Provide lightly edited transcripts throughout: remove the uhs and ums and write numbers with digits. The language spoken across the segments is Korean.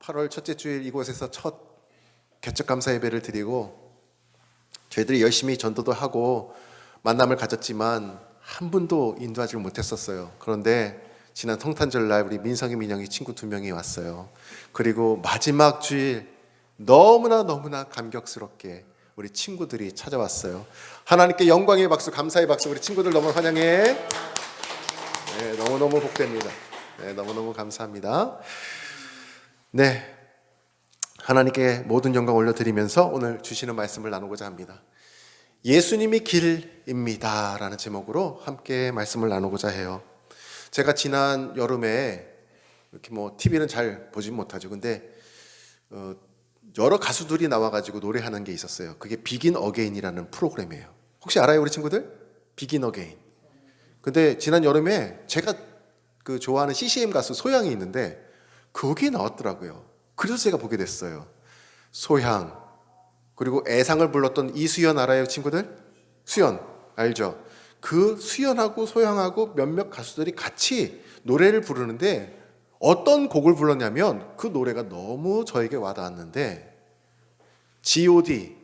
8월 첫째 주일 이곳에서 첫 개척 감사 예배를 드리고 저희들이 열심히 전도도 하고 만남을 가졌지만 한 분도 인도하지 못했었어요. 그런데 지난 성탄절 날 우리 민성이 민영이 친구 2명이 왔어요. 그리고 마지막 주일 너무나 감격스럽게 우리 친구들이 찾아왔어요. 하나님께 영광의 박수, 감사의 박수. 우리 친구들 너무 환영해. 네, 너무너무 복됩니다. 네, 너무너무 감사합니다. 네, 하나님께 모든 영광 올려드리면서 오늘 주시는 말씀을 나누고자 합니다. 예수님이 길입니다 라는 제목으로 함께 말씀을 나누고자 해요. 제가 지난 여름에 이렇게 TV는 잘 보진 못하죠. 근데 여러 가수들이 나와가지고 노래하는 게 있었어요. 그게 비긴 어게인이라는 프로그램이에요. 혹시 알아요, 우리 친구들? 비긴 어게인. 근데 지난 여름에 제가 좋아하는 CCM 가수 소양이 있는데 거기에 나왔더라고요. 그래서 제가 보게 됐어요. 소양, 그리고 애상을 불렀던 이수연 알아요, 친구들? 수연 알죠? 그 수연하고 소양하고 몇몇 가수들이 같이 노래를 부르는데 어떤 곡을 불렀냐면 그 노래가 너무 저에게 와닿았는데 G.O.D,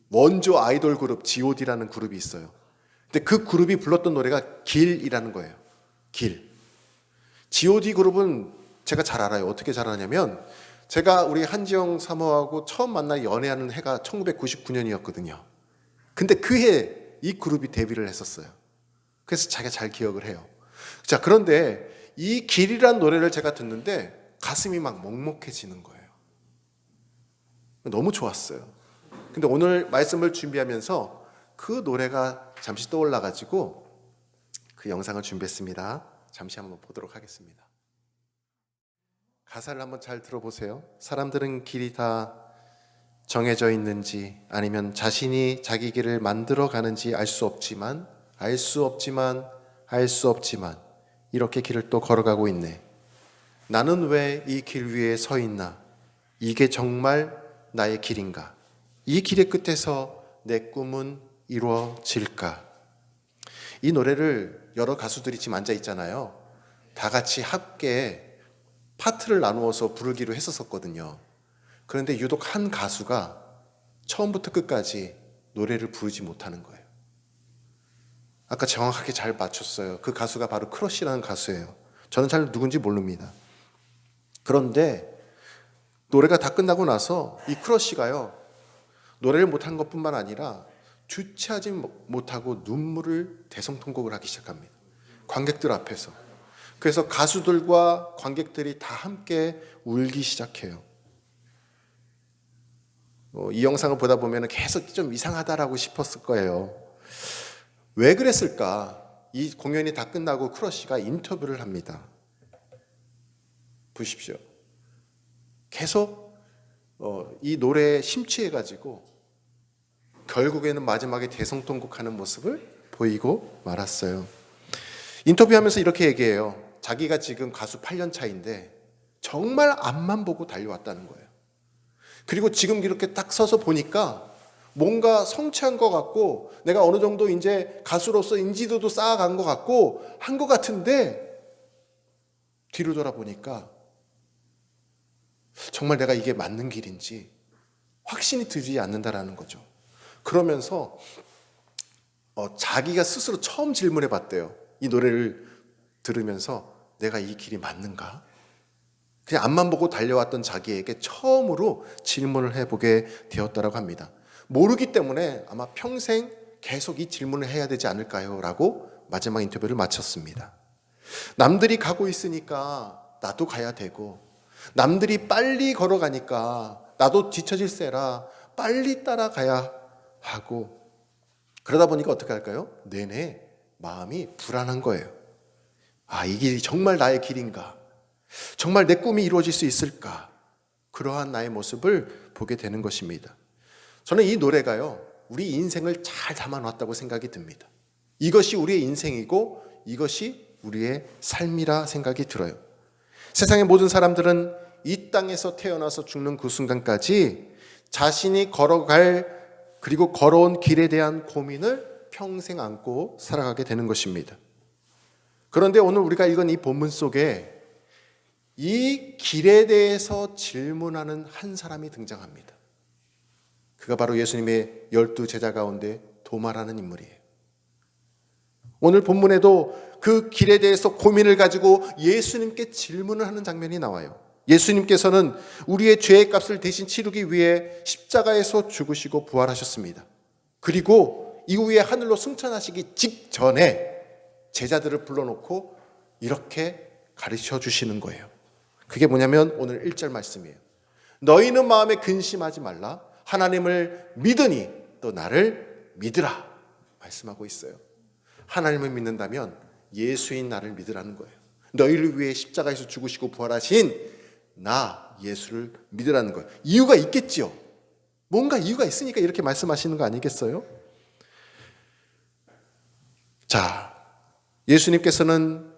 원조 아이돌 그룹 G.O.D라는 그룹이 있어요. 근데 그 그룹이 불렀던 노래가 길이라는 거예요. 길. G.O.D 그룹은 제가 잘 알아요. 어떻게 잘 아냐면 제가 우리 한지영 사모하고 처음 만나 연애하는 해가 1999년이었거든요. 근데 그 해 이 그룹이 데뷔를 했었어요. 그래서 자기가 잘 기억을 해요. 자, 그런데 이 길이란 노래를 제가 듣는데 가슴이 막 먹먹해지는 거예요. 너무 좋았어요. 근데 오늘 말씀을 준비하면서 그 노래가 잠시 떠올라가지고 그 영상을 준비했습니다. 잠시 한번 보도록 하겠습니다. 가사를 한번 잘 들어보세요. 사람들은 길이 다 정해져 있는지 아니면 자신이 자기 길을 만들어 가는지 알 수 없지만 이렇게 길을 또 걸어가고 있네. 나는 왜 이 길 위에 서 있나? 이게 정말 나의 길인가? 이 길의 끝에서 내 꿈은 이루어질까? 이 노래를 여러 가수들이 지금 앉아 있잖아요. 다 같이 함께 파트를 나누어서 부르기로 했었거든요. 그런데 유독 한 가수가 처음부터 끝까지 노래를 부르지 못하는 거예요. 아까 정확하게 잘 맞췄어요. 그 가수가 바로 크러쉬라는 가수예요. 저는 잘 누군지 모릅니다. 그런데 노래가 다 끝나고 나서 이 크러쉬가요, 노래를 못한 것뿐만 아니라 주체하지 못하고 눈물을 대성통곡을 하기 시작합니다. 관객들 앞에서. 그래서 가수들과 관객들이 다 함께 울기 시작해요. 이 영상을 보다 보면 계속 좀 이상하다라고 싶었을 거예요. 왜 그랬을까? 이 공연이 다 끝나고 크러쉬가 인터뷰를 합니다. 보십시오. 계속 이 노래에 심취해가지고 결국에는 마지막에 대성통곡하는 모습을 보이고 말았어요. 인터뷰하면서 이렇게 얘기해요. 자기가 지금 가수 8년 차인데 정말 앞만 보고 달려왔다는 거예요. 그리고 지금 이렇게 딱 서서 보니까 뭔가 성취한 것 같고 내가 어느 정도 이제 가수로서 인지도도 쌓아간 것 같고 한 것 같은데 뒤로 돌아보니까 정말 내가 이게 맞는 길인지 확신이 들지 않는다라는 거죠. 그러면서 자기가 스스로 처음 질문해 봤대요. 이 노래를 들으면서 내가 이 길이 맞는가? 그냥 앞만 보고 달려왔던 자기에게 처음으로 질문을 해보게 되었다고 합니다. 모르기 때문에 아마 평생 계속 이 질문을 해야 되지 않을까요? 라고 마지막 인터뷰를 마쳤습니다. 남들이 가고 있으니까 나도 가야 되고 남들이 빨리 걸어가니까 나도 뒤처질세라 빨리 따라가야 하고 그러다 보니까 어떻게 할까요? 내내 마음이 불안한 거예요. 이 길이 정말 나의 길인가? 정말 내 꿈이 이루어질 수 있을까? 그러한 나의 모습을 보게 되는 것입니다. 저는 이 노래가요, 우리 인생을 잘 담아놨다고 생각이 듭니다. 이것이 우리의 인생이고 이것이 우리의 삶이라 생각이 들어요. 세상의 모든 사람들은 이 땅에서 태어나서 죽는 그 순간까지 자신이 그리고 걸어온 길에 대한 고민을 평생 안고 살아가게 되는 것입니다. 그런데 오늘 우리가 읽은 이 본문 속에 이 길에 대해서 질문하는 한 사람이 등장합니다. 그가 바로 예수님의 12제자 가운데 도마라는 인물이에요. 오늘 본문에도 그 길에 대해서 고민을 가지고 예수님께 질문을 하는 장면이 나와요. 예수님께서는 우리의 죄의 값을 대신 치르기 위해 십자가에서 죽으시고 부활하셨습니다. 그리고 이후에 하늘로 승천하시기 직전에 제자들을 불러놓고 이렇게 가르쳐 주시는 거예요. 그게 뭐냐면 오늘 1절 말씀이에요. 너희는 마음에 근심하지 말라. 하나님을 믿으니 또 나를 믿으라. 말씀하고 있어요. 하나님을 믿는다면 예수인 나를 믿으라는 거예요. 너희를 위해 십자가에서 죽으시고 부활하신 나 예수를 믿으라는 거예요. 이유가 있겠지요. 뭔가 이유가 있으니까 이렇게 말씀하시는 거 아니겠어요? 자, 예수님께서는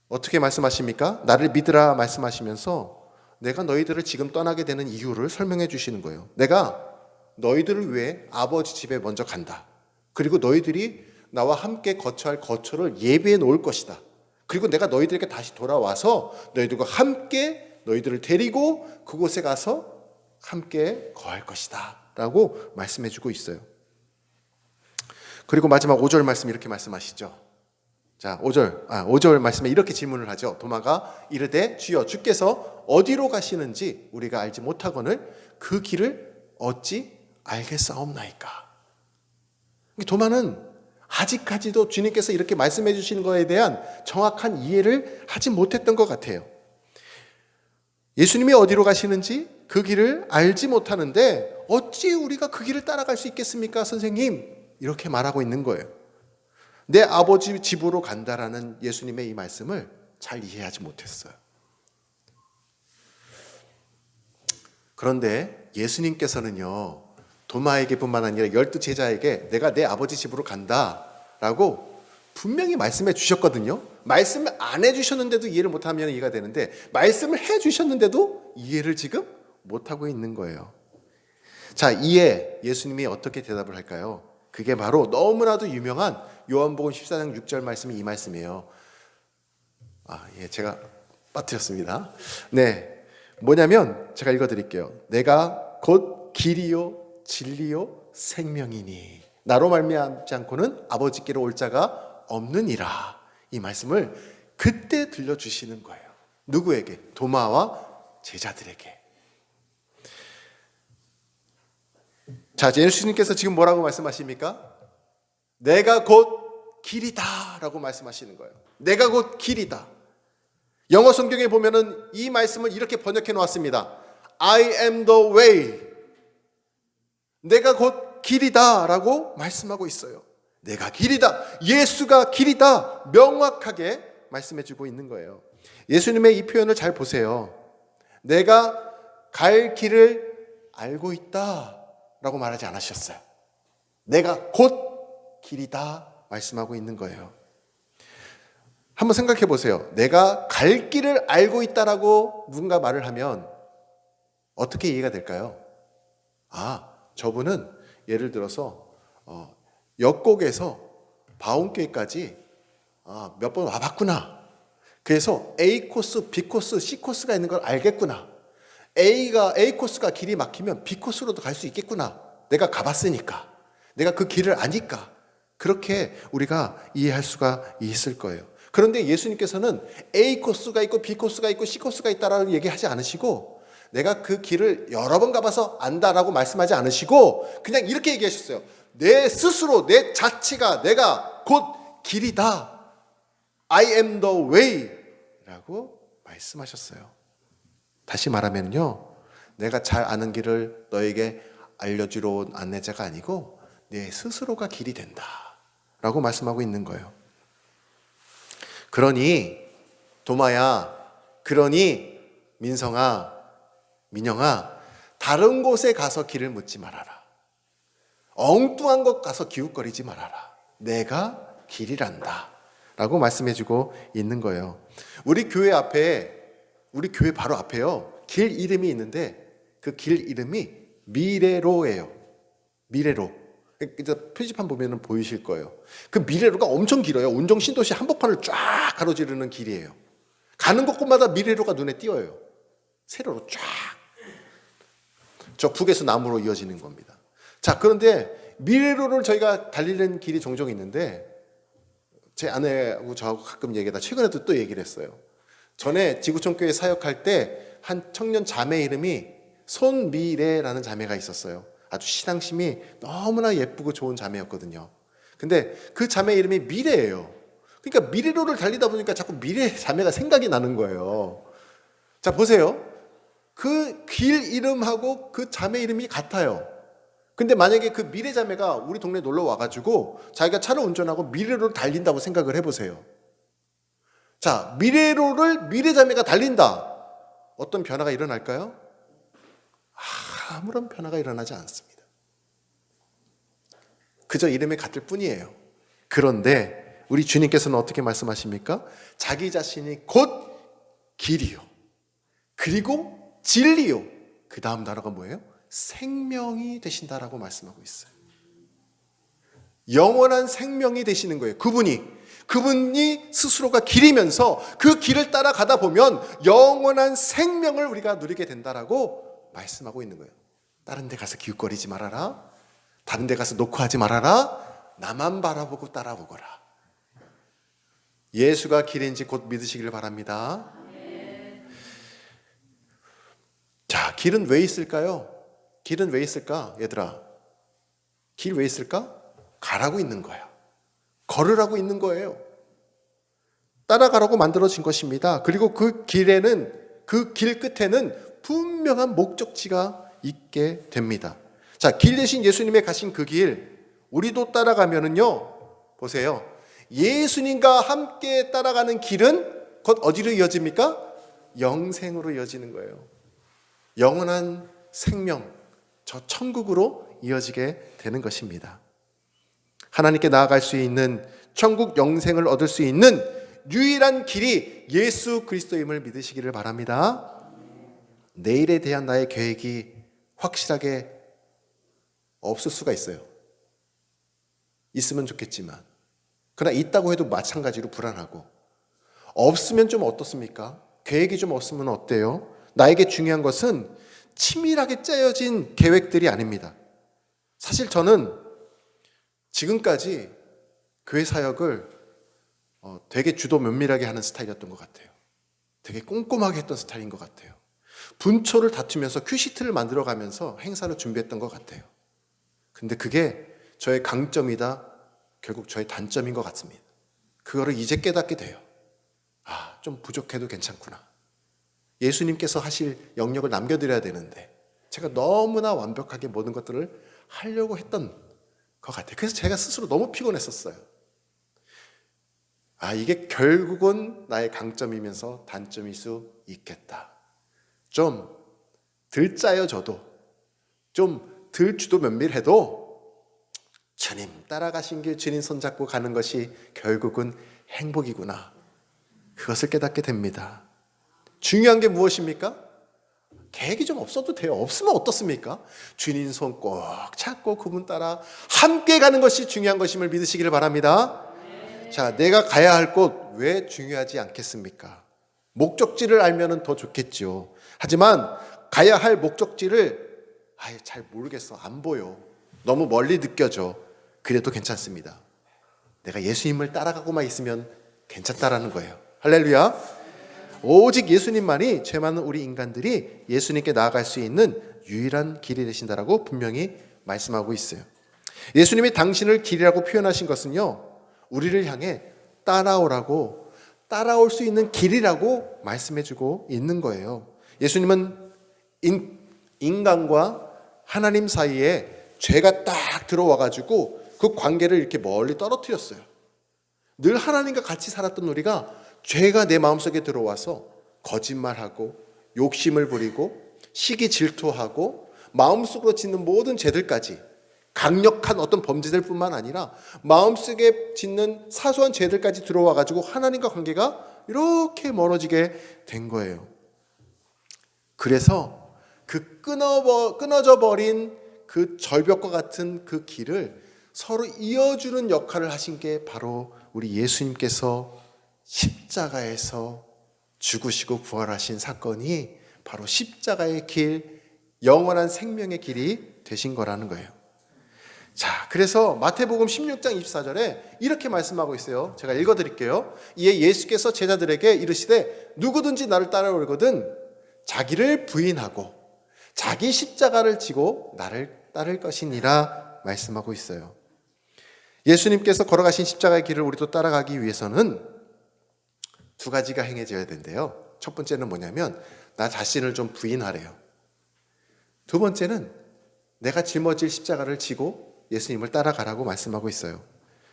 어떻게 말씀하십니까? 나를 믿으라 말씀하시면서 내가 너희들을 지금 떠나게 되는 이유를 설명해 주시는 거예요. 내가 너희들을 위해 아버지 집에 먼저 간다. 그리고 너희들이 나와 함께 거처할 거처를 예비해 놓을 것이다. 그리고 내가 너희들에게 다시 돌아와서 너희들과 함께 너희들을 데리고 그곳에 가서 함께 거할 것이다 라고 말씀해 주고 있어요. 그리고 마지막 5절 말씀 이렇게 말씀하시죠. 자, 5절 말씀에 이렇게 질문을 하죠. 도마가 이르되 주여 주께서 어디로 가시는지 우리가 알지 못하거늘 그 길을 어찌 알겠사옵나이까. 도마는 아직까지도 주님께서 이렇게 말씀해 주시는 것에 대한 정확한 이해를 하지 못했던 것 같아요. 예수님이 어디로 가시는지 그 길을 알지 못하는데 어찌 우리가 그 길을 따라갈 수 있겠습니까, 선생님? 이렇게 말하고 있는 거예요. 내 아버지 집으로 간다라는 예수님의 이 말씀을 잘 이해하지 못했어요. 그런데 예수님께서는요, 도마에게뿐만 아니라 12제자에게 내가 내 아버지 집으로 간다라고 분명히 말씀해 주셨거든요. 말씀을 안 해주셨는데도 이해를 못하면 이해가 되는데 말씀을 해주셨는데도 이해를 지금 못하고 있는 거예요. 자, 이에 예수님이 어떻게 대답을 할까요? 그게 바로 너무나도 유명한 요한복음 14장 6절 말씀이 이 말씀이에요. 제가 빠뜨렸습니다. 네, 뭐냐면 제가 읽어드릴게요. 내가 곧 길이요 진리요 생명이니 나로 말미암지 않고는 아버지께로 올 자가 없느니라. 이 말씀을 그때 들려주시는 거예요. 누구에게? 도마와 제자들에게. 자, 예수님께서 지금 뭐라고 말씀하십니까? 내가 곧 길이다 라고 말씀하시는 거예요. 내가 곧 길이다. 영어 성경에 보면은 이 말씀을 이렇게 번역해 놓았습니다. I am the way. 내가 곧 길이다 라고 말씀하고 있어요. 내가 길이다. 예수가 길이다. 명확하게 말씀해주고 있는 거예요. 예수님의 이 표현을 잘 보세요. 내가 갈 길을 알고 있다 라고 말하지 않으셨어요. 내가 곧 길이다 말씀하고 있는 거예요. 한번 생각해 보세요. 내가 갈 길을 알고 있다라고 누군가 말을 하면 어떻게 이해가 될까요? 저분은 예를 들어서 역곡에서 바운교회까지 몇 번 와봤구나. 그래서 A 코스, B 코스, C 코스가 있는 걸 알겠구나. A 코스가 길이 막히면 B 코스로도 갈 수 있겠구나. 내가 가봤으니까. 내가 그 길을 아니까. 그렇게 우리가 이해할 수가 있을 거예요. 그런데 예수님께서는 A 코스가 있고 B 코스가 있고 C 코스가 있다라고 얘기하지 않으시고 내가 그 길을 여러 번 가봐서 안다라고 말씀하지 않으시고 그냥 이렇게 얘기하셨어요. 내 스스로 내 자체가 내가 곧 길이다. I am the way 라고 말씀하셨어요. 다시 말하면요, 내가 잘 아는 길을 너에게 알려주러 온 안내자가 아니고 내 스스로가 길이 된다 라고 말씀하고 있는 거예요. 그러니 도마야, 그러니 민성아, 민영아, 다른 곳에 가서 길을 묻지 말아라. 엉뚱한 곳 가서 기웃거리지 말아라. 내가 길이란다 라고 말씀해주고 있는 거예요. 우리 교회 바로 앞에요, 길 이름이 있는데 그 길 이름이 미래로예요. 미래로. 표지판 보면 보이실 거예요. 그 미래로가 엄청 길어요. 운정 신도시 한복판을 쫙 가로지르는 길이에요. 가는 곳곳마다 미래로가 눈에 띄어요. 세로로 쫙. 저 북에서 남으로 이어지는 겁니다. 자, 그런데 미래로를 저희가 달리는 길이 종종 있는데 제 아내하고 저하고 가끔 얘기하다 최근에도 또 얘기를 했어요. 전에 지구촌교회 사역할 때 한 청년 자매 이름이 손미래라는 자매가 있었어요. 아주 신앙심이 너무나 예쁘고 좋은 자매였거든요. 근데 그 자매 이름이 미래예요. 그러니까 미래로를 달리다 보니까 자꾸 미래 자매가 생각이 나는 거예요. 자, 보세요. 그 길 이름하고 그 자매 이름이 같아요. 근데 만약에 그 미래 자매가 우리 동네에 놀러 와가지고 자기가 차를 운전하고 미래로를 달린다고 생각을 해보세요. 자, 미래로를 미래 자매가 달린다. 어떤 변화가 일어날까요? 아무런 변화가 일어나지 않습니다. 그저 이름이 같을 뿐이에요. 그런데 우리 주님께서는 어떻게 말씀하십니까? 자기 자신이 곧 길이요, 그리고 진리요, 그 다음 단어가 뭐예요? 생명이 되신다라고 말씀하고 있어요. 영원한 생명이 되시는 거예요. 그분이 스스로가 길이면서 그 길을 따라가다 보면 영원한 생명을 우리가 누리게 된다라고 말씀하고 있는 거예요. 다른 데 가서 기웃거리지 말아라. 다른 데 가서 녹화하지 말아라. 나만 바라보고 따라보거라. 예수가 길인지 곧 믿으시길 바랍니다. 자, 길은 왜 있을까요? 길은 왜 있을까? 얘들아, 길 왜 있을까? 가라고 있는 거야. 걸으라고 있는 거예요. 따라가라고 만들어진 것입니다. 그리고 그 길에는, 그 길 끝에는 분명한 목적지가 있게 됩니다. 자, 길 대신 예수님의 가신 그 길, 우리도 따라가면은요, 보세요. 예수님과 함께 따라가는 길은 곧 어디로 이어집니까? 영생으로 이어지는 거예요. 영원한 생명, 저 천국으로 이어지게 되는 것입니다. 하나님께 나아갈 수 있는 천국 영생을 얻을 수 있는 유일한 길이 예수 그리스도임을 믿으시기를 바랍니다. 내일에 대한 나의 계획이 확실하게 없을 수가 있어요. 있으면 좋겠지만, 그러나 있다고 해도 마찬가지로 불안하고, 없으면 좀 어떻습니까? 계획이 좀 없으면 어때요? 나에게 중요한 것은 치밀하게 짜여진 계획들이 아닙니다. 사실 저는 지금까지 교회 사역을 되게 주도 면밀하게 하는 스타일이었던 것 같아요. 되게 꼼꼼하게 했던 스타일인 것 같아요. 분초를 다투면서 큐시트를 만들어가면서 행사를 준비했던 것 같아요. 근데 그게 저의 강점이다, 결국 저의 단점인 것 같습니다. 그거를 이제 깨닫게 돼요. 아, 좀 부족해도 괜찮구나. 예수님께서 하실 영역을 남겨드려야 되는데 제가 너무나 완벽하게 모든 것들을 하려고 했던 것 같아요. 그래서 제가 스스로 너무 피곤했었어요. 아, 이게 결국은 나의 강점이면서 단점일 수 있겠다. 좀 덜 짜여져도, 좀 덜 주도 면밀해도 주님 따라가신 길, 주님 손잡고 가는 것이 결국은 행복이구나. 그것을 깨닫게 됩니다. 중요한 게 무엇입니까? 계획이 좀 없어도 돼요. 없으면 어떻습니까? 주님 손 꼭 잡고 그분 따라 함께 가는 것이 중요한 것임을 믿으시기를 바랍니다. 자, 내가 가야 할 곳 왜 중요하지 않겠습니까? 목적지를 알면 더 좋겠죠. 하지만 가야 할 목적지를 아예 잘 모르겠어. 안 보여. 너무 멀리 느껴져. 그래도 괜찮습니다. 내가 예수님을 따라가고만 있으면 괜찮다라는 거예요. 할렐루야. 오직 예수님만이 죄 많은 우리 인간들이 예수님께 나아갈 수 있는 유일한 길이 되신다라고 분명히 말씀하고 있어요. 예수님이 당신을 길이라고 표현하신 것은요, 우리를 향해 따라오라고, 따라올 수 있는 길이라고 말씀해주고 있는 거예요. 예수님은 인간과 하나님 사이에 죄가 딱 들어와가지고 그 관계를 이렇게 멀리 떨어뜨렸어요. 늘 하나님과 같이 살았던 우리가 죄가 내 마음속에 들어와서 거짓말하고 욕심을 부리고 시기 질투하고 마음속으로 짓는 모든 죄들까지, 강력한 어떤 범죄들 뿐만 아니라 마음속에 짓는 사소한 죄들까지 들어와가지고 하나님과 관계가 이렇게 멀어지게 된 거예요. 그래서 그 끊어져 버린 그 절벽과 같은 그 길을 서로 이어주는 역할을 하신 게 바로 우리 예수님께서 십자가에서 죽으시고 부활하신 사건이 바로 십자가의 길, 영원한 생명의 길이 되신 거라는 거예요. 자, 그래서 마태복음 16장 24절에 이렇게 말씀하고 있어요. 제가 읽어드릴게요. 이에 예수께서 제자들에게 이르시되 누구든지 나를 따라오거든 자기를 부인하고 자기 십자가를 지고 나를 따를 것이니라 말씀하고 있어요. 예수님께서 걸어가신 십자가의 길을 우리도 따라가기 위해서는 두 가지가 행해져야 된대요. 첫 번째는 뭐냐면 나 자신을 좀 부인하래요. 두 번째는 내가 짊어질 십자가를 지고 예수님을 따라가라고 말씀하고 있어요.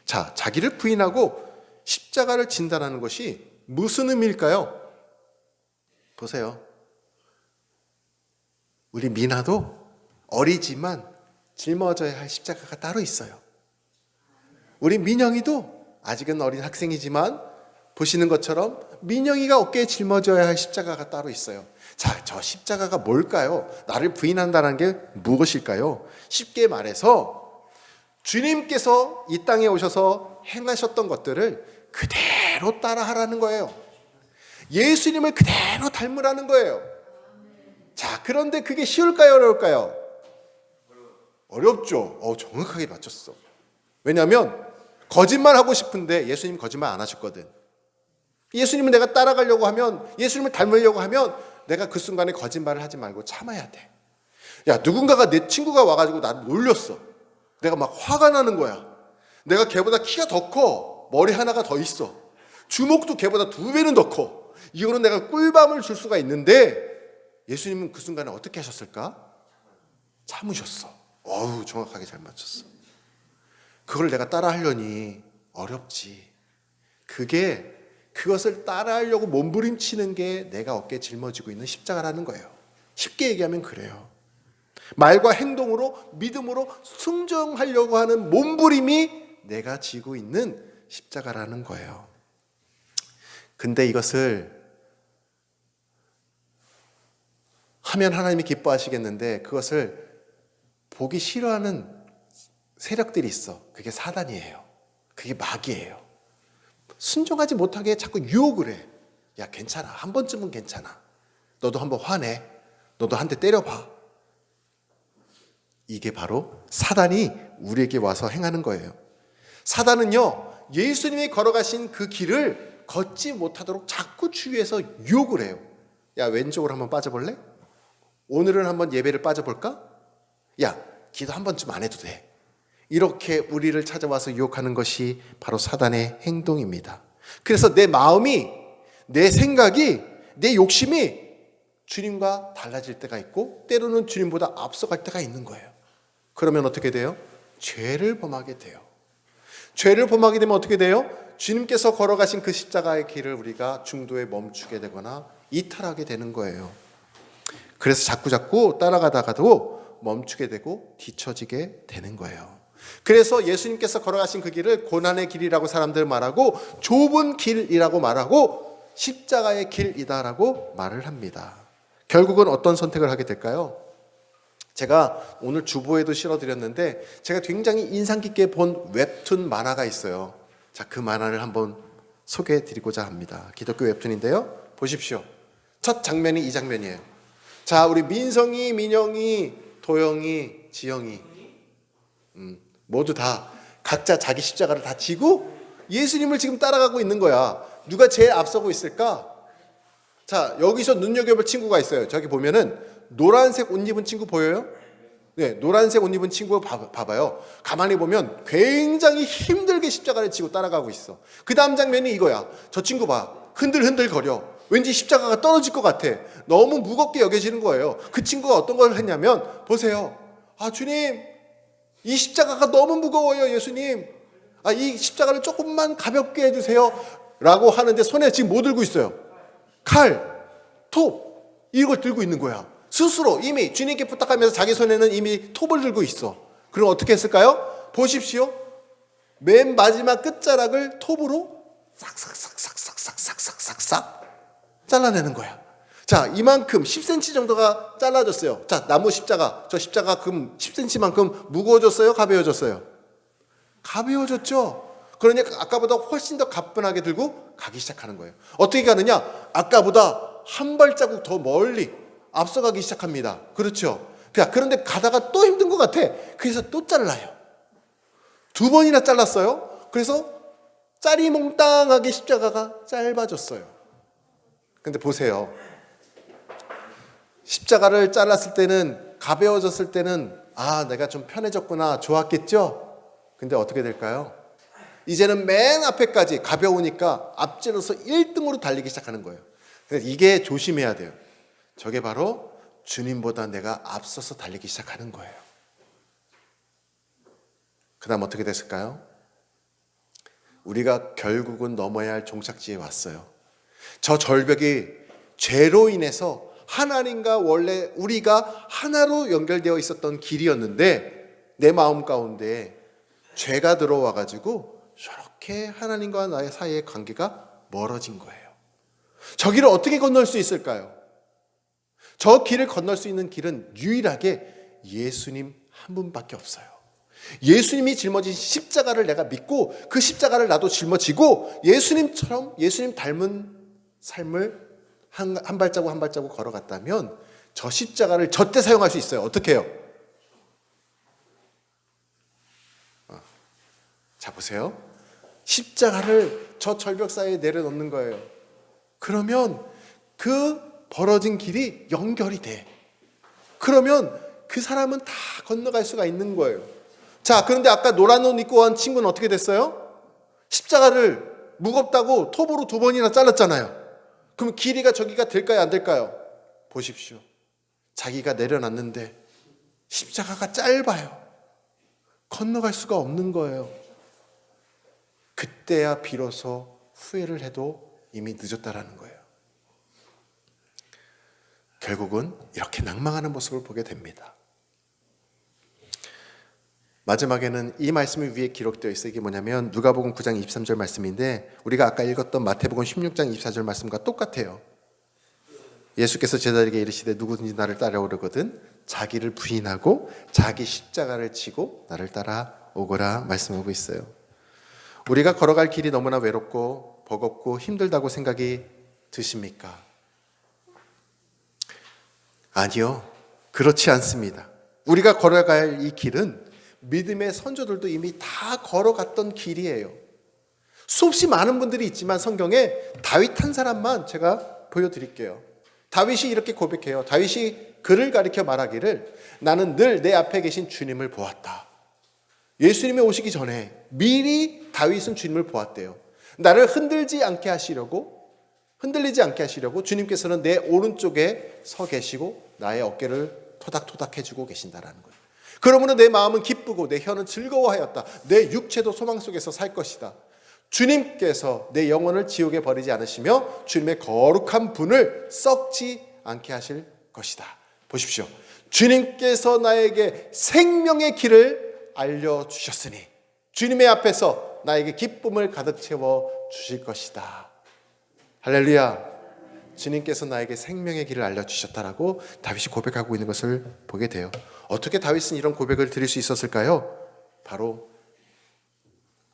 자, 자기를 부인하고 십자가를 진다는 것이 무슨 의미일까요? 보세요. 우리 미나도 어리지만 짊어져야 할 십자가가 따로 있어요. 우리 민영이도 아직은 어린 학생이지만 보시는 것처럼 민영이가 어깨에 짊어져야 할 십자가가 따로 있어요. 자, 저 십자가가 뭘까요? 나를 부인한다는 게 무엇일까요? 쉽게 말해서 주님께서 이 땅에 오셔서 행하셨던 것들을 그대로 따라하라는 거예요. 예수님을 그대로 닮으라는 거예요. 자, 그런데 그게 쉬울까요? 어려울까요? 어렵죠. 정확하게 맞췄어. 왜냐하면 거짓말하고 싶은데 예수님 거짓말 안 하셨거든. 예수님은 내가 따라가려고 하면, 예수님을 닮으려고 하면 내가 그 순간에 거짓말을 하지 말고 참아야 돼. 야, 누군가가 내 친구가 와가지고 나를 놀렸어. 내가 막 화가 나는 거야. 내가 걔보다 키가 더 커. 머리 하나가 더 있어. 주먹도 걔보다 2배는 더 커. 이거로 내가 꿀밤을 줄 수가 있는데 예수님은 그 순간에 어떻게 하셨을까? 참으셨어. 정확하게 잘 맞췄어. 그걸 내가 따라하려니 어렵지. 그것을 따라하려고 몸부림치는 게 내가 어깨에 짊어지고 있는 십자가라는 거예요. 쉽게 얘기하면 그래요. 말과 행동으로, 믿음으로 순종하려고 하는 몸부림이 내가 지고 있는 십자가라는 거예요. 근데 이것을 하면 하나님이 기뻐하시겠는데 그것을 보기 싫어하는 세력들이 있어. 그게 사단이에요. 그게 마귀예요. 순종하지 못하게 자꾸 유혹을 해. 야, 괜찮아. 한 번쯤은 괜찮아. 너도 한번 화내. 너도 한 대 때려봐. 이게 바로 사단이 우리에게 와서 행하는 거예요. 사단은요, 예수님이 걸어가신 그 길을 걷지 못하도록 자꾸 주위에서 유혹을 해요. 야, 왼쪽으로 한번 빠져볼래? 오늘은 한번 예배를 빠져볼까? 야, 기도 한 번쯤 안 해도 돼. 이렇게 우리를 찾아와서 유혹하는 것이 바로 사단의 행동입니다. 그래서 내 마음이, 내 생각이, 내 욕심이 주님과 달라질 때가 있고 때로는 주님보다 앞서갈 때가 있는 거예요. 그러면 어떻게 돼요? 죄를 범하게 돼요. 죄를 범하게 되면 어떻게 돼요? 주님께서 걸어가신 그 십자가의 길을 우리가 중도에 멈추게 되거나 이탈하게 되는 거예요. 그래서 자꾸 따라가다가도 멈추게 되고 뒤처지게 되는 거예요. 그래서 예수님께서 걸어가신 그 길을 고난의 길이라고 사람들 말하고 좁은 길이라고 말하고 십자가의 길이다라고 말을 합니다. 결국은 어떤 선택을 하게 될까요? 제가 오늘 주보에도 실어드렸는데 제가 굉장히 인상 깊게 본 웹툰 만화가 있어요. 자, 그 만화를 한번 소개해드리고자 합니다. 기독교 웹툰인데요. 보십시오. 첫 장면이 이 장면이에요. 자, 우리 민성이, 민영이, 도영이, 지영이 모두 다 각자 자기 십자가를 다 지고 예수님을 지금 따라가고 있는 거야. 누가 제일 앞서고 있을까? 자, 여기서 눈여겨볼 친구가 있어요. 저기 보면은 노란색 옷 입은 친구 보여요? 네, 노란색 옷 입은 친구 봐봐요. 가만히 보면 굉장히 힘들게 십자가를 지고 따라가고 있어. 그 다음 장면이 이거야. 저 친구 봐. 흔들흔들 거려. 왠지 십자가가 떨어질 것 같아. 너무 무겁게 여겨지는 거예요. 그 친구가 어떤 걸 했냐면 보세요. 주님, 이 십자가가 너무 무거워요, 예수님. 이 십자가를 조금만 가볍게 해주세요. 라고 하는데 손에 지금 뭐 들고 있어요? 칼, 톱, 이걸 들고 있는 거야. 스스로 이미 주님께 부탁하면서 자기 손에는 이미 톱을 들고 있어. 그럼 어떻게 했을까요? 보십시오. 맨 마지막 끝자락을 톱으로 싹싹싹싹싹싹싹싹 잘라내는 거야. 자, 이만큼 10cm 정도가 잘라졌어요. 자, 나무 십자가, 저 십자가 금 10cm만큼 무거워졌어요? 가벼워졌어요? 가벼워졌죠? 그러니까 아까보다 훨씬 더 가뿐하게 들고 가기 시작하는 거예요. 어떻게 가느냐? 아까보다 한 발자국 더 멀리 앞서가기 시작합니다. 그렇죠? 그런데 가다가 또 힘든 것 같아. 그래서 또 잘라요. 2번이나 잘랐어요. 그래서 짜리몽땅하게 십자가가 짧아졌어요. 근데 보세요. 십자가를 잘랐을 때는, 가벼워졌을 때는 내가 좀 편해졌구나, 좋았겠죠? 근데 어떻게 될까요? 이제는 맨 앞에까지 가벼우니까 앞질러서 1등으로 달리기 시작하는 거예요. 그래서 이게 조심해야 돼요. 저게 바로 주님보다 내가 앞서서 달리기 시작하는 거예요. 그 다음 어떻게 됐을까요? 우리가 결국은 넘어야 할 종착지에 왔어요. 저 절벽이 죄로 인해서 하나님과 원래 우리가 하나로 연결되어 있었던 길이었는데 내 마음 가운데 죄가 들어와가지고 저렇게 하나님과 나의 사이의 관계가 멀어진 거예요. 저 길을 어떻게 건널 수 있을까요? 저 길을 건널 수 있는 길은 유일하게 예수님 한 분밖에 없어요. 예수님이 짊어진 십자가를 내가 믿고 그 십자가를 나도 짊어지고 예수님처럼 예수님 닮은 삶을 한 발자국 한 발자국 걸어갔다면 저 십자가를 저때 사용할 수 있어요. 어떻게 해요? 자, 보세요. 십자가를 저 절벽 사이에 내려놓는 거예요. 그러면 그 벌어진 길이 연결이 돼. 그러면 그 사람은 다 건너갈 수가 있는 거예요. 자, 그런데 아까 노란 옷 입고 온 친구는 어떻게 됐어요? 십자가를 무겁다고 톱으로 2번이나 잘랐잖아요. 그럼 길이가 저기가 될까요, 안 될까요? 보십시오. 자기가 내려놨는데 십자가가 짧아요. 건너갈 수가 없는 거예요. 그때야 비로소 후회를 해도 이미 늦었다라는 거예요. 결국은 이렇게 낭망하는 모습을 보게 됩니다. 마지막에는 이 말씀이 위에 기록되어 있어요. 이게 뭐냐면 누가복음 9장 23절 말씀인데 우리가 아까 읽었던 마태복음 16장 24절 말씀과 똑같아요. 예수께서 제자들에게 이르시되 누구든지 나를 따라오려거든 자기를 부인하고 자기 십자가를 지고 나를 따라오거라 말씀하고 있어요. 우리가 걸어갈 길이 너무나 외롭고 버겁고 힘들다고 생각이 드십니까? 아니요, 그렇지 않습니다. 우리가 걸어갈 이 길은 믿음의 선조들도 이미 다 걸어갔던 길이에요. 수없이 많은 분들이 있지만 성경에 다윗 한 사람만 제가 보여드릴게요. 다윗이 이렇게 고백해요. 다윗이 그를 가리켜 말하기를 나는 늘 내 앞에 계신 주님을 보았다. 예수님이 오시기 전에 미리 다윗은 주님을 보았대요. 나를 흔들리지 않게 하시려고 주님께서는 내 오른쪽에 서 계시고 나의 어깨를 토닥토닥 해주고 계신다라는 거예요. 그러므로 내 마음은 기쁘고 내 혀는 즐거워하였다. 내 육체도 소망 속에서 살 것이다. 주님께서 내 영혼을 지옥에 버리지 않으시며 주님의 거룩한 분을 썩지 않게 하실 것이다. 보십시오. 주님께서 나에게 생명의 길을 알려주셨으니 주님의 앞에서 나에게 기쁨을 가득 채워 주실 것이다. 할렐루야. 주님께서 나에게 생명의 길을 알려주셨다라고 다윗이 고백하고 있는 것을 보게 돼요. 어떻게 다윗은 이런 고백을 드릴 수 있었을까요? 바로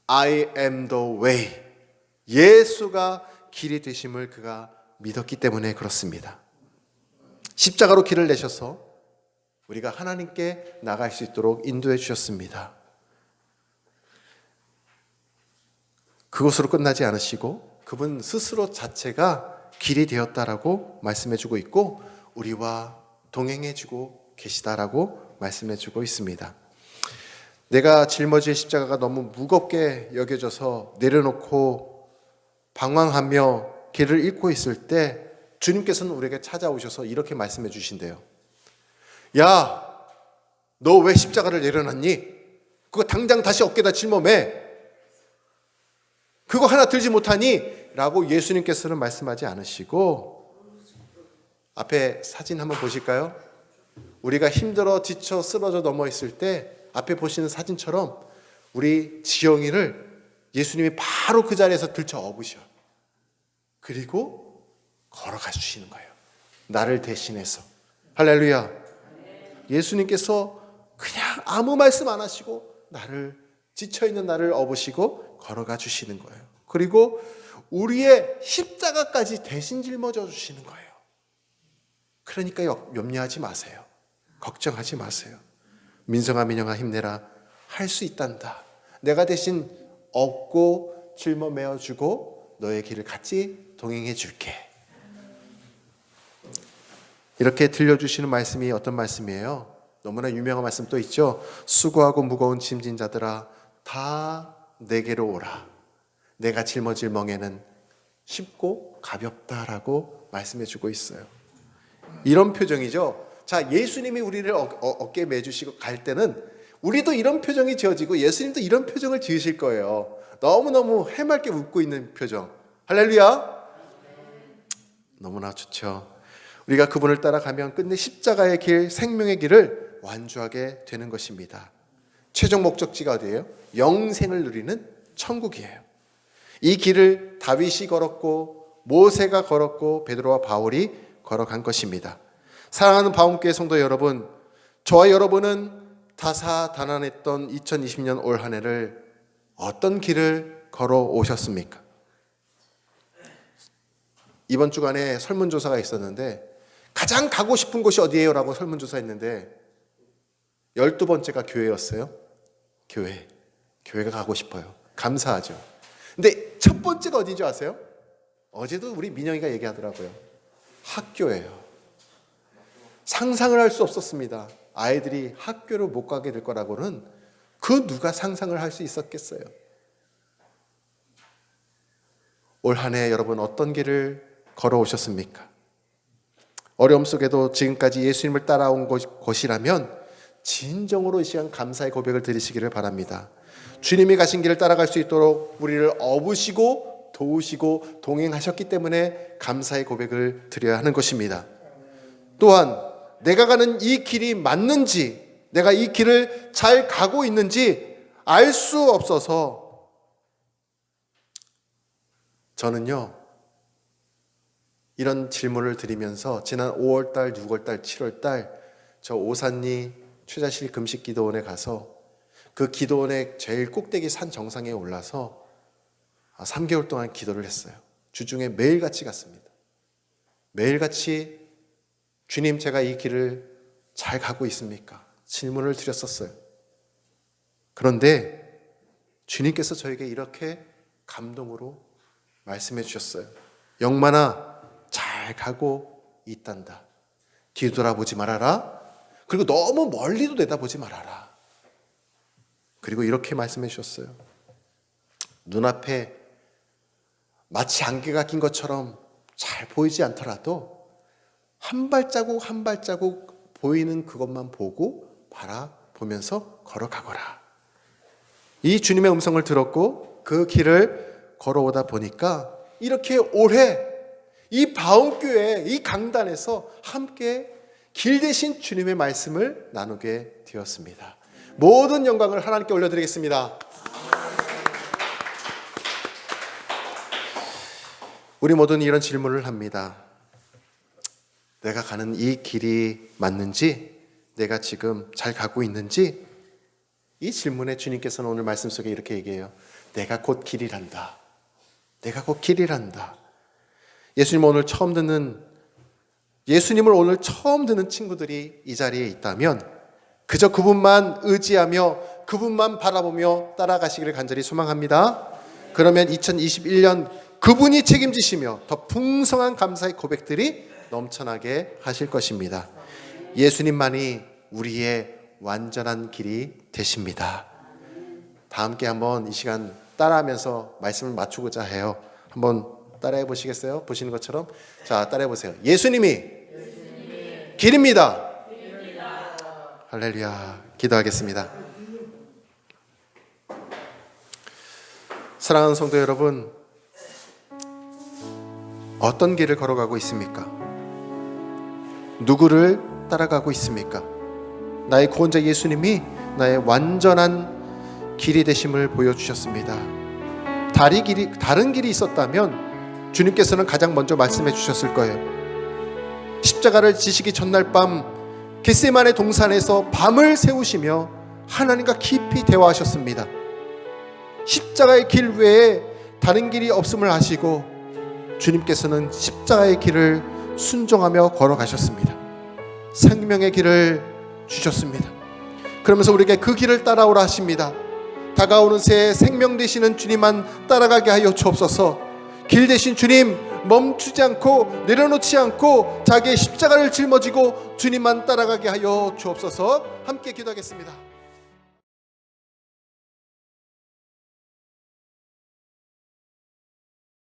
I am the way, 예수가 길이 되심을 그가 믿었기 때문에 그렇습니다. 십자가로 길을 내셔서 우리가 하나님께 나갈 수 있도록 인도해 주셨습니다. 그것으로 끝나지 않으시고 그분 스스로 자체가 길이 되었다라고 말씀해주고 있고 우리와 동행해주고 계시다라고 말씀해주고 있습니다. 내가 짊어질 십자가가 너무 무겁게 여겨져서 내려놓고 방황하며 길을 잃고 있을 때 주님께서는 우리에게 찾아오셔서 이렇게 말씀해 주신대요. 야, 너 왜 십자가를 내려놨니? 그거 당장 다시 어깨에다 짊어매. 그거 하나 들지 못하니? 라고 예수님께서는 말씀하지 않으시고 앞에 사진 한번 보실까요? 우리가 힘들어 지쳐 쓰러져 넘어 있을 때 앞에 보시는 사진처럼 우리 지영이를 예수님이 바로 그 자리에서 들쳐 업으셔. 그리고 걸어가 주시는 거예요. 나를 대신해서. 할렐루야. 예수님께서 그냥 아무 말씀 안 하시고 지쳐있는 나를 업으시고 걸어가 주시는 거예요. 그리고 우리의 십자가까지 대신 짊어져 주시는 거예요. 그러니까 염려하지 마세요. 걱정하지 마세요. 민성아 민영아 힘내라. 할 수 있단다. 내가 대신 업고 짊어 주고 너의 길을 같이 동행해 줄게. 이렇게 들려주시는 말씀이 어떤 말씀이에요? 너무나 유명한 말씀 또 있죠. 수고하고 무거운 짐진 자들아 다 내게로 오라. 내가 짊어질 멍에는 쉽고 가볍다라고 말씀해 주고 있어요. 이런 표정이죠. 자, 예수님이 우리를 어깨에 매주시고 갈 때는 우리도 이런 표정이 지어지고 예수님도 이런 표정을 지으실 거예요. 너무너무 해맑게 웃고 있는 표정. 할렐루야. 너무나 좋죠. 우리가 그분을 따라가면 끝내 십자가의 길, 생명의 길을 완주하게 되는 것입니다. 최종 목적지가 어디예요? 영생을 누리는 천국이에요. 이 길을 다윗이 걸었고 모세가 걸었고 베드로와 바울이 걸어간 것입니다. 사랑하는 바움교회 성도 여러분, 저와 여러분은 다사다난했던 2020년 올 한 해를 어떤 길을 걸어오셨습니까? 이번 주간에 설문조사가 있었는데 가장 가고 싶은 곳이 어디예요? 라고 설문조사 했는데 12번째가 교회였어요. 교회가 가고 싶어요. 감사하죠. 근데 첫 번째가 어딘지 아세요? 어제도 우리 민영이가 얘기하더라고요. 학교예요. 상상을 할 수 없었습니다. 아이들이 학교를 못 가게 될 거라고는 그 누가 상상을 할 수 있었겠어요. 올 한 해 여러분 어떤 길을 걸어오셨습니까? 어려움 속에도 지금까지 예수님을 따라온 것이라면 진정으로 이 시간 감사의 고백을 드리시기를 바랍니다. 주님이 가신 길을 따라갈 수 있도록 우리를 업으시고 도우시고 동행하셨기 때문에 감사의 고백을 드려야 하는 것입니다. 또한 내가 가는 이 길이 맞는지, 내가 이 길을 잘 가고 있는지 알 수 없어서 저는요 이런 질문을 드리면서 지난 5월달, 6월달, 7월달 저 오산리 최자실 금식기도원에 가서 그 기도원의 제일 꼭대기 산 정상에 올라서 3개월 동안 기도를 했어요. 주중에 매일같이 갔습니다. 매일같이 주님 제가 이 길을 잘 가고 있습니까? 질문을 드렸었어요. 그런데 주님께서 저에게 이렇게 감동으로 말씀해 주셨어요. 영만아 잘 가고 있단다. 뒤돌아보지 말아라. 그리고 너무 멀리도 내다보지 말아라. 그리고 이렇게 말씀해 주셨어요. 눈앞에 마치 안개가 낀 것처럼 잘 보이지 않더라도 한 발자국 한 발자국 보이는 그것만 보고 바라보면서 걸어가거라. 이 주님의 음성을 들었고 그 길을 걸어오다 보니까 이렇게 올해 이 바움교회 이 강단에서 함께 길 대신 주님의 말씀을 나누게 되었습니다. 모든 영광을 하나님께 올려드리겠습니다. 우리 모두는 이런 질문을 합니다. 내가 가는 이 길이 맞는지, 내가 지금 잘 가고 있는지, 이 질문에 주님께서는 오늘 말씀 속에 이렇게 얘기해요. 내가 곧 길이란다. 내가 곧 길이란다. 예수님을 오늘 처음 듣는 친구들이 이 자리에 있다면 그저 그분만 의지하며 그분만 바라보며 따라가시기를 간절히 소망합니다. 그러면 2021년 그분이 책임지시며 더 풍성한 감사의 고백들이 넘쳐나게 하실 것입니다. 예수님만이 우리의 완전한 길이 되십니다. 다 함께 한번 이 시간 따라하면서 말씀을 맞추고자 해요. 한번 따라해 보시겠어요? 보시는 것처럼. 자, 따라해 보세요. 예수님이 길입니다. 할렐루야. 기도하겠습니다. 사랑하는 성도 여러분, 어떤 길을 걸어가고 있습니까? 누구를 따라가고 있습니까? 나의 구원자 예수님이 나의 완전한 길이 되심을 보여주셨습니다. 다른 길이 있었다면 주님께서는 가장 먼저 말씀해 주셨을 거예요. 십자가를 지시기 전날 밤 겟세마네 동산에서 밤을 새우시며 하나님과 깊이 대화하셨습니다. 십자가의 길 외에 다른 길이 없음을 아시고 주님께서는 십자가의 길을 순종하며 걸어가셨습니다. 생명의 길을 주셨습니다. 그러면서 우리에게 그 길을 따라오라 하십니다. 다가오는 새해 생명 되시는 주님만 따라가게 하여 주옵소서. 길 대신 주님 멈추지 않고 내려놓지 않고 자기의 십자가를 짊어지고 주님만 따라가게 하여 주옵소서. 함께 기도하겠습니다.